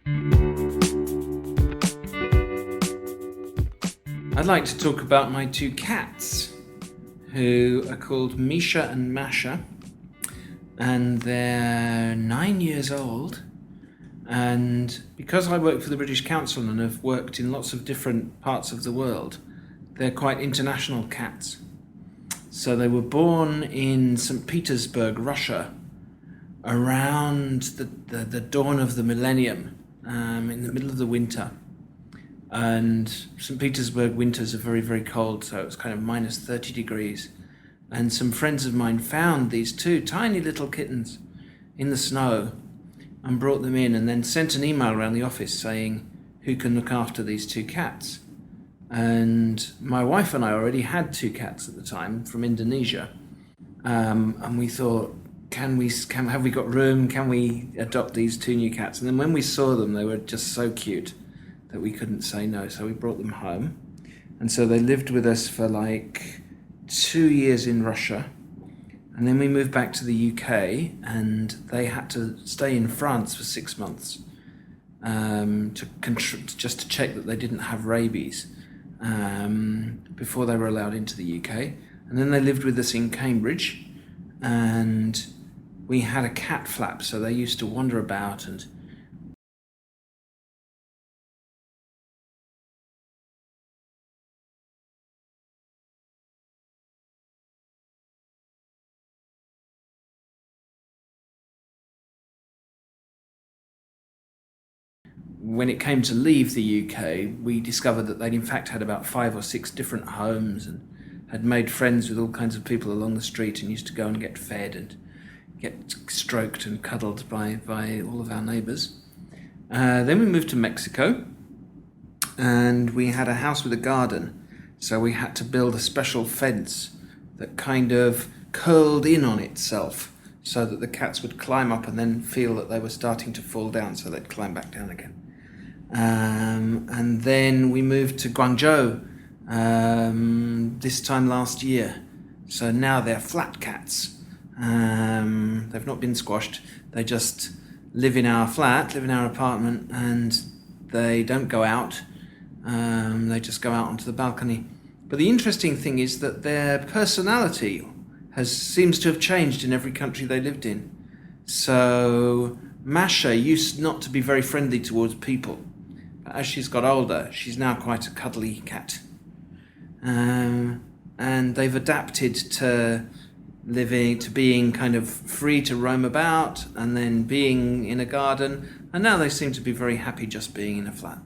I'd like to talk about my two cats, who are called Misha and Masha, and they're 9 years old. And because I work for the British Council and have worked in lots of different parts of the world, they're quite international cats. So they were born in St. Petersburg, Russia, around the dawn of the millennium, in the middle of the winter. And St. Petersburg winters are very, very cold, so it was kind of minus 30 degrees. And some friends of mine found these two tiny little kittens in the snow and brought them in, and then sent an email around the office saying, who can look after these two cats? And my wife and I already had two cats at the time from Indonesia. And we thought, have we got room? Can we adopt these two new cats? And then when we saw them, they were just so cute that we couldn't say no. So we brought them home. And so they lived with us for like 2 years in Russia. And then we moved back to the UK, and they had to stay in France for 6 months just to check that they didn't have rabies before they were allowed into the UK. And then they lived with us in Cambridge, and we had a cat flap, so they used to wander about and when it came to leave the UK, we discovered that they'd in fact had about 5 or 6 different homes and had made friends with all kinds of people along the street and used to go and get fed and get stroked and cuddled by all of our neighbours. Then we moved to Mexico, and we had a house with a garden, so we had to build a special fence that kind of curled in on itself so that the cats would climb up and then feel that they were starting to fall down, so they'd climb back down again. And then we moved to Guangzhou this time last year. So now they're flat cats. They've not been squashed. They just live in our flat, live in our apartment, and they don't go out. They just go out onto the balcony. But the interesting thing is that their personality seems to have changed in every country they lived in. So Masha used not to be very friendly towards people. But as she's got older, she's now quite a cuddly cat. And they've adapted to being kind of free to roam about, and then being in a garden, and now they seem to be very happy just being in a flat.